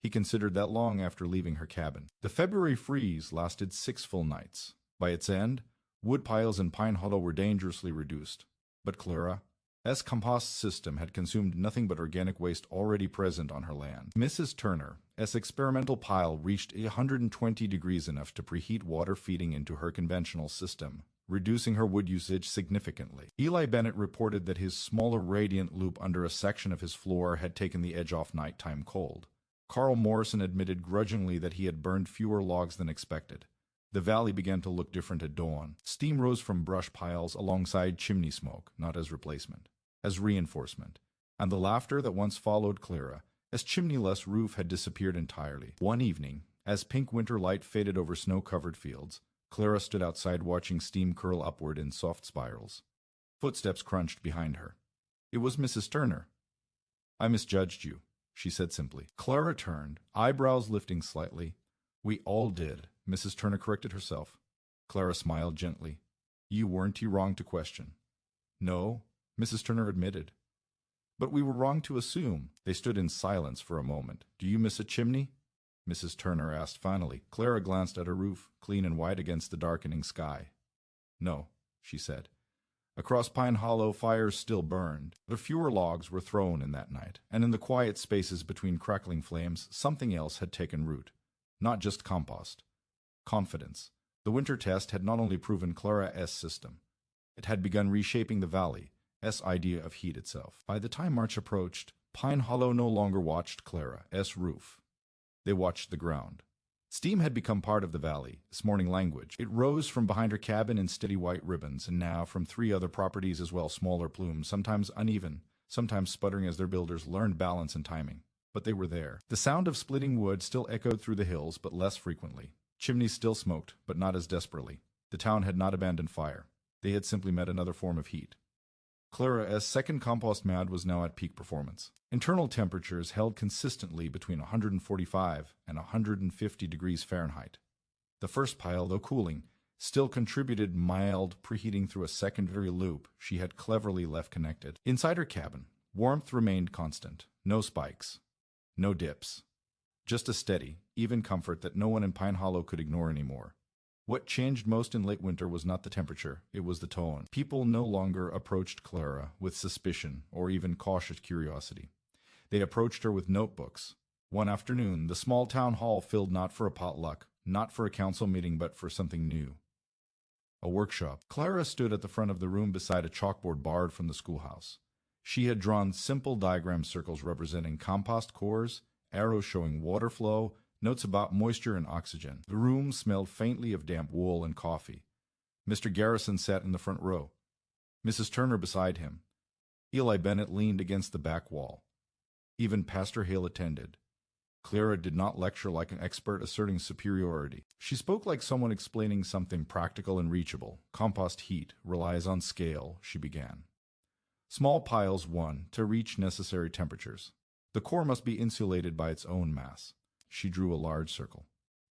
He considered that long after leaving her cabin. The February freeze lasted 6 full nights. By its end, wood piles in Pine Hollow were dangerously reduced. But Clara's compost system had consumed nothing but organic waste already present on her land. Mrs. Turner's experimental pile reached 120 degrees, enough to preheat water feeding into her conventional system, reducing her wood usage significantly. Eli Bennett reported that his smaller radiant loop under a section of his floor had taken the edge off nighttime cold. Carl Morrison admitted grudgingly that he had burned fewer logs than expected. The valley began to look different at dawn. Steam rose from brush piles alongside chimney smoke, not as replacement, as reinforcement, and the laughter that once followed Clara, as chimneyless roof had disappeared entirely. One evening, as pink winter light faded over snow-covered fields, Clara stood outside watching steam curl upward in soft spirals. Footsteps crunched behind her. It was Mrs. Turner. I misjudged you, she said simply. Clara turned, eyebrows lifting slightly. We all did, Mrs. Turner corrected herself. Clara smiled gently. You weren't wrong to question. No, Mrs. Turner admitted. But we were wrong to assume. They stood in silence for a moment. Do you miss a chimney? Mrs. Turner asked finally. Clara glanced at her roof, clean and white against the darkening sky. No, she said. Across Pine Hollow, fires still burned, but fewer logs were thrown in that night, and in the quiet spaces between crackling flames, something else had taken root. Not just compost. Confidence. The winter test had not only proven Clara's system, it had begun reshaping the valley's idea of heat itself. By the time March approached, Pine Hollow no longer watched Clara's roof. They watched the ground. Steam had become part of the valley's morning language. It rose from behind her cabin in steady white ribbons, and now from 3 other properties as well, smaller plumes, sometimes uneven, sometimes sputtering as their builders learned balance and timing. But they were there. The sound of splitting wood still echoed through the hills, but less frequently. Chimneys still smoked, but not as desperately. The town had not abandoned fire. They had simply met another form of heat. Clara's second compost mound was now at peak performance. Internal temperatures held consistently between 145 and 150 degrees Fahrenheit. The first pile, though cooling, still contributed mild preheating through a secondary loop she had cleverly left connected. Inside her cabin, warmth remained constant. No spikes. No dips. Just a steady, even comfort that no one in Pine Hollow could ignore anymore. What changed most in late winter was not the temperature, it was the tone. People no longer approached Clara with suspicion or even cautious curiosity. They approached her with notebooks. One afternoon, the small town hall filled not for a potluck, not for a council meeting, but for something new. A workshop. Clara stood at the front of the room beside a chalkboard borrowed from the schoolhouse. She had drawn simple diagram circles representing compost cores, arrows showing water flow, notes about moisture and oxygen. The room smelled faintly of damp wool and coffee. Mr. Garrison sat in the front row, Mrs. Turner beside him. Eli Bennett leaned against the back wall. Even Pastor Hale attended. Clara did not lecture like an expert asserting superiority. She spoke like someone explaining something practical and reachable. Compost heat relies on scale, she began. Small piles, 1, to reach necessary temperatures. The core must be insulated by its own mass. She drew a large circle.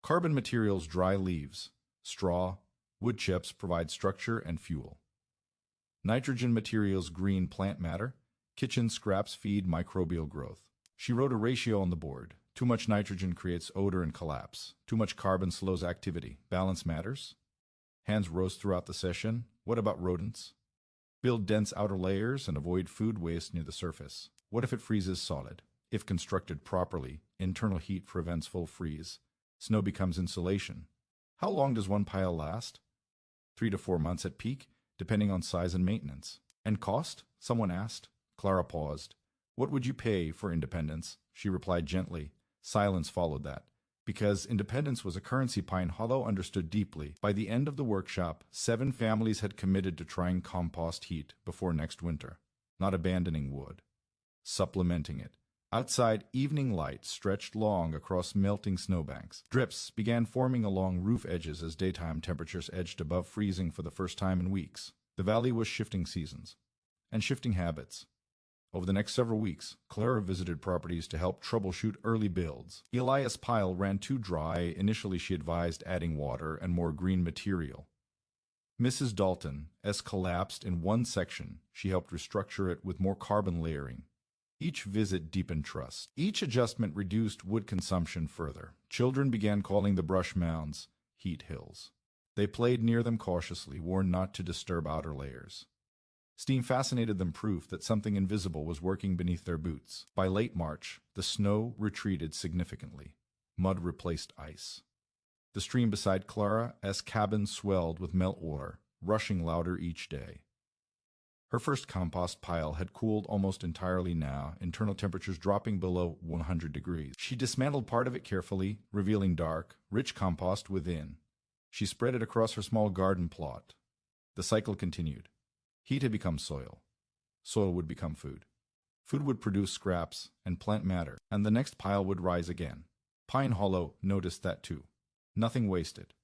Carbon materials, dry leaves, straw, wood chips provide structure and fuel. Nitrogen materials, green plant matter. Kitchen scraps feed microbial growth. She wrote a ratio on the board. Too much nitrogen creates odor and collapse. Too much carbon slows activity. Balance matters. Hands rose throughout the session. What about rodents? Build dense outer layers and avoid food waste near the surface. What if it freezes solid? If constructed properly, internal heat prevents full freeze. Snow becomes insulation. How long does one pile last? 3 to 4 months at peak, depending on size and maintenance. And cost? Someone asked. Clara paused. What would you pay for independence? She replied gently. Silence followed that. Because independence was a currency Pine Hollow understood deeply. By the end of the workshop, 7 families had committed to trying compost heat before next winter. Not abandoning wood. Supplementing it. Outside, evening light stretched long across melting snowbanks. Drips began forming along roof edges as daytime temperatures edged above freezing for the first time in weeks. The valley was shifting seasons and shifting habits. Over the next several weeks, Clara visited properties to help troubleshoot early builds. Elias' pile ran too dry. Initially, she advised adding water and more green material. Mrs. Dalton's collapsed in one section. She helped restructure it with more carbon layering. Each visit deepened trust. Each adjustment reduced wood consumption further. Children began calling the brush mounds heat hills. They played near them cautiously, warned not to disturb outer layers. Steam fascinated them, proof that something invisible was working beneath their boots. By late March, the snow retreated significantly. Mud replaced ice. The stream beside Clara's cabin swelled with meltwater, rushing louder each day. Her first compost pile had cooled almost entirely now, internal temperatures dropping below 100 degrees. She dismantled part of it carefully, revealing dark, rich compost within. She spread it across her small garden plot. The cycle continued. Heat had become soil. Soil would become food. Food would produce scraps and plant matter, and the next pile would rise again. Pine Hollow noticed that too. Nothing wasted.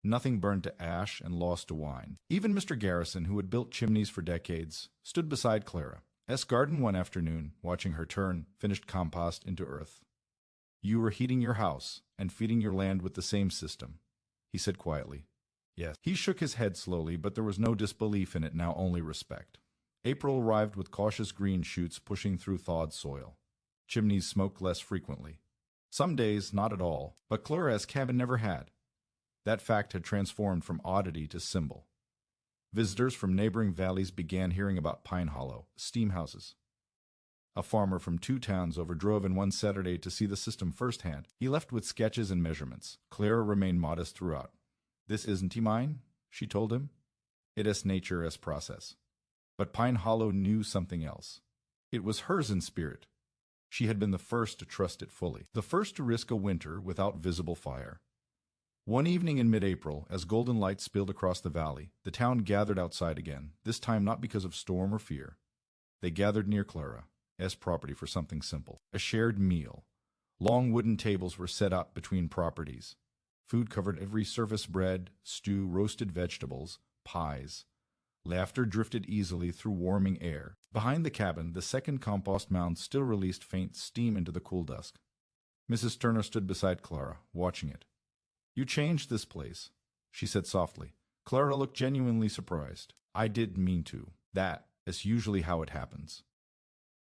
Nothing burned to ash and lost to wine. Even Mr. Garrison, who had built chimneys for decades, stood beside Clara's garden one afternoon, watching her turn finished compost into earth. You were heating your house and feeding your land with the same system, he said quietly. Yes. He shook his head slowly, but there was no disbelief in it, now only respect. April arrived with cautious green shoots pushing through thawed soil. Chimneys smoked less frequently. Some days, not at all, but Clara's cabin never had. That fact had transformed from oddity to symbol. Visitors from neighboring valleys began hearing about Pine Hollow, steam houses. A farmer from 2 towns over drove in one Saturday to see the system firsthand. He left with sketches and measurements. Clara remained modest throughout. This isn't mine, she told him. It is nature's process. But Pine Hollow knew something else. It was hers in spirit. She had been the first to trust it fully, the first to risk a winter without visible fire. One evening in mid-April, as golden light spilled across the valley, the town gathered outside again, this time not because of storm or fear. They gathered near Clara's property for something simple, a shared meal. Long wooden tables were set up between properties. Food covered every surface: bread, stew, roasted vegetables, pies. Laughter drifted easily through warming air. Behind the cabin, the second compost mound still released faint steam into the cool dusk. Mrs. Turner stood beside Clara, watching it. "You changed this place," she said softly. Clara looked genuinely surprised. "I didn't mean to. That is usually how it happens."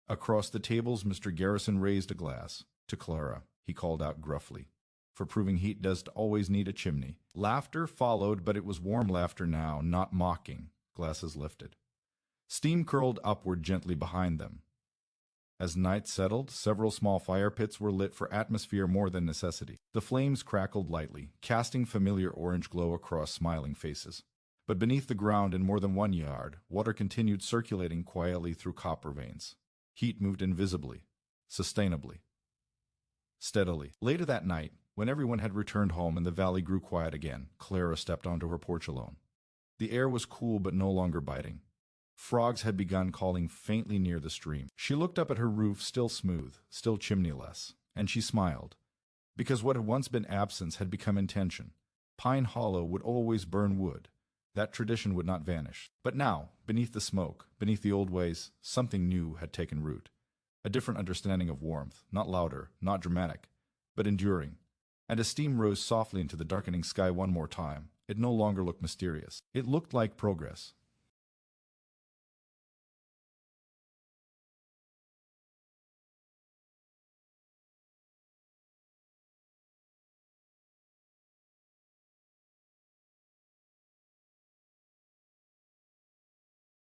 Across the tables, Mr. Garrison raised a glass. To Clara, he called out gruffly, "For proving heat does always need a chimney." Laughter followed, but it was warm laughter now, not mocking. Glasses lifted. Steam curled upward gently behind them. As night settled, several small fire pits were lit for atmosphere more than necessity. The flames crackled lightly, casting familiar orange glow across smiling faces. But beneath the ground in more than 1 yard, water continued circulating quietly through copper veins. Heat moved invisibly, sustainably, steadily. Later that night, when everyone had returned home and the valley grew quiet again, Clara stepped onto her porch alone. The air was cool but no longer biting. Frogs had begun calling faintly near the stream. She looked up at her roof, still smooth, still chimneyless, and she smiled, because what had once been absence had become intention. Pine Hollow would always burn wood. That tradition would not vanish. But now, beneath the smoke, beneath the old ways, something new had taken root. A different understanding of warmth, not louder, not dramatic, but enduring. And as steam rose softly into the darkening sky one more time, it no longer looked mysterious. It looked like progress,